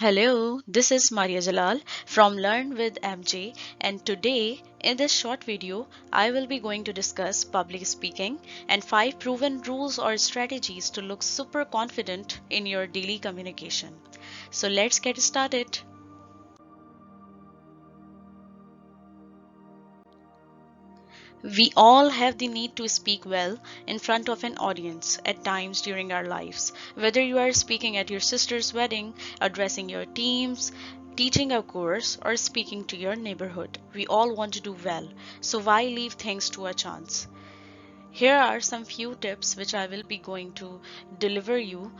Hello, this is Maria Jalal from Learn with MJ, and today in this short video I will be going to discuss public speaking and 5 proven rules or strategies to look super confident in your daily communication. So let's get started. We all have the need to speak well in front of an audience at times during our lives. Whether you are speaking at your sister's wedding, addressing your teams, teaching a course, or speaking to your neighborhood, we all want to do well. So why leave things to a chance? Here are some few tips which I will be going to deliver you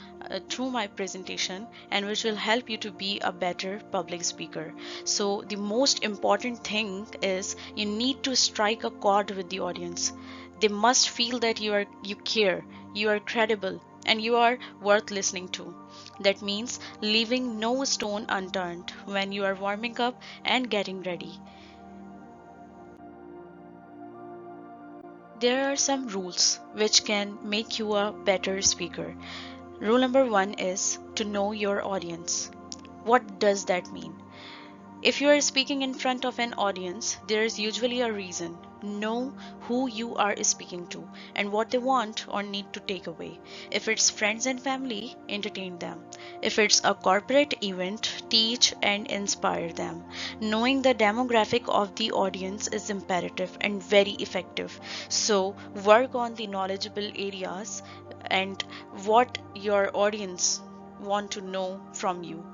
through my presentation and which will help you to be a better public speaker. So the most important thing is you need to strike a chord with the audience. They must feel that you care, you are credible, and you are worth listening to. That means leaving no stone unturned when you are warming up and getting ready. There are some rules which can make you a better speaker. Rule number one is to know your audience. What does that mean? If you are speaking in front of an audience, there is usually a reason. Know who you are speaking to and what they want or need to take away. If it's friends and family, entertain them. If it's a corporate event, teach and inspire them. Knowing the demographic of the audience is imperative and very effective. So, work on the knowledgeable areas and what your audience want to know from you,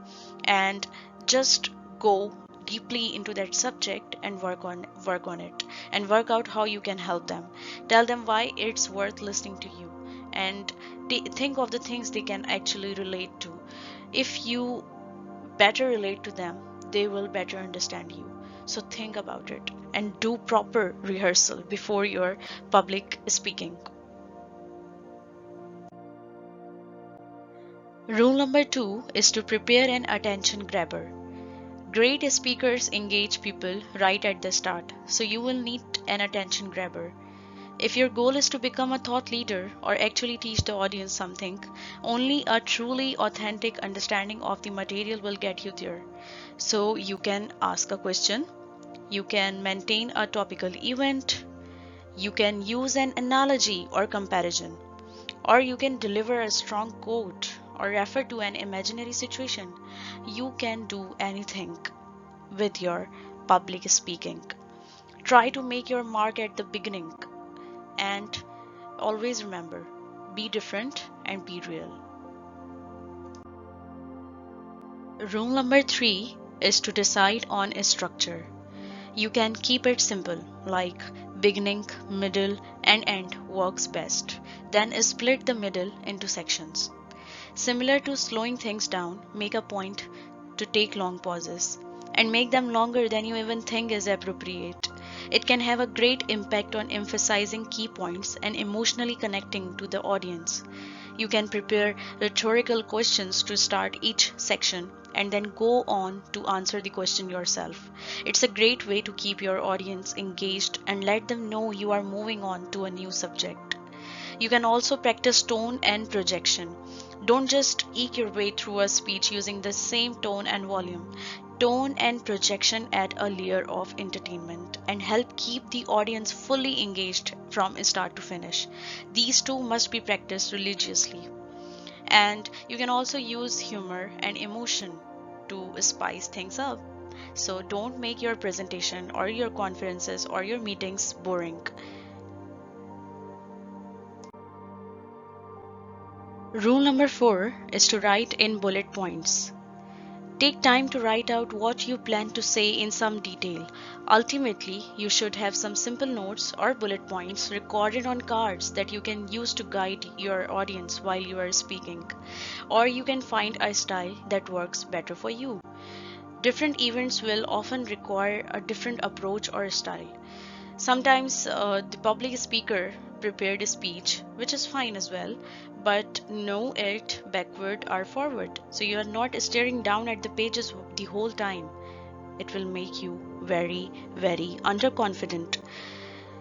and just go deeply into that subject and work on it and work out how you can help them. Tell them why it's worth listening to you, and think of the things they can actually relate to. If you better relate to them, they will better understand you. So think about it and do proper rehearsal before your public speaking. Rule number 2 is to prepare an attention grabber. Great speakers engage people right at the start, so you will need an attention grabber. If your goal is to become a thought leader or actually teach the audience something, only a truly authentic understanding of the material will get you there. So you can ask a question, you can maintain a topical event, you can use an analogy or comparison, or you can deliver a strong quote or refer to an imaginary situation. You can do anything with your public speaking. Try to make your mark at the beginning and always remember, be different and be real. Rule number 3 is to decide on a structure. You can keep it simple, like beginning, middle, and end works best. Then split the middle into sections. Similar to slowing things down, make a point to take long pauses and make them longer than you even think is appropriate. It can have a great impact on emphasizing key points and emotionally connecting to the audience. You can prepare rhetorical questions to start each section and then go on to answer the question yourself. It's a great way to keep your audience engaged and let them know you are moving on to a new subject. You can also practice tone and projection. Don't just eke your way through a speech using the same tone and volume. Tone and projection add a layer of entertainment and help keep the audience fully engaged from start to finish. These two must be practiced religiously. And you can also use humor and emotion to spice things up. So don't make your presentation or your conferences or your meetings boring. Rule number 4 is to write in bullet points. Take time to write out what you plan to say in some detail. Ultimately, you should have some simple notes or bullet points recorded on cards that you can use to guide your audience while you are speaking. Or you can find a style that works better for you. Different events will often require a different approach or style. Sometimes the public speaker prepared a speech, which is fine as well, but know it backward or forward. So you are not staring down at the pages the whole time. It will make you very underconfident.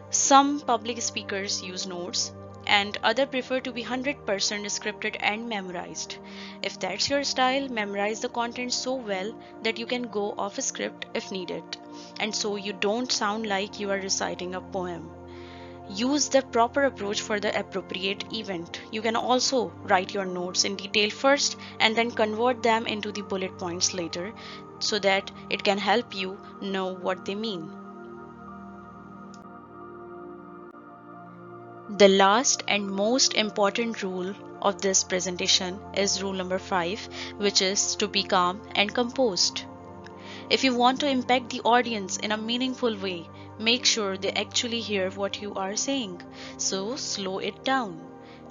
Some public speakers use notes, and other prefer to be 100% scripted and memorized. If that's your style, memorize the content so well that you can go off script if needed, and so you don't sound like you are reciting a poem. Use the proper approach for the appropriate event. You can also write your notes in detail first and then convert them into the bullet points later so that it can help you know what they mean. The last and most important rule of this presentation is rule number 5, which is to be calm and composed. If you want to impact the audience in a meaningful way, make sure they actually hear what you are saying. So slow it down.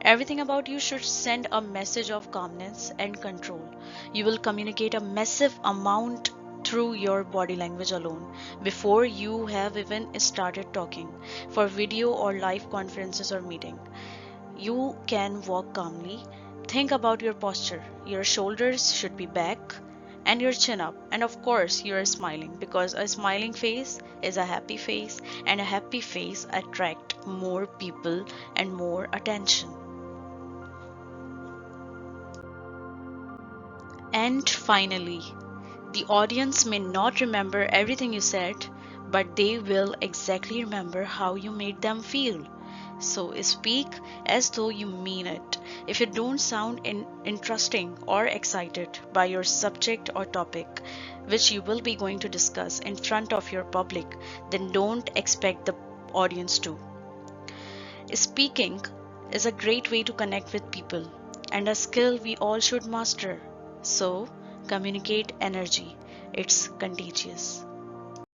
Everything about you should send a message of calmness and control. You will communicate a massive amount through your body language alone before you have even started talking. For video or live conferences or meeting, you can walk calmly. Think about your posture. Your shoulders should be back and your chin up. And of course, you are smiling because a smiling face is a happy face, and a happy face attracts more people and more attention. And finally, the audience may not remember everything you said, but they will exactly remember how you made them feel. So speak as though you mean it. If you don't sound interesting or excited by your subject or topic, which you will be going to discuss in front of your public, then don't expect the audience to. Speaking is a great way to connect with people and a skill we all should master. So, communicate energy. It's contagious.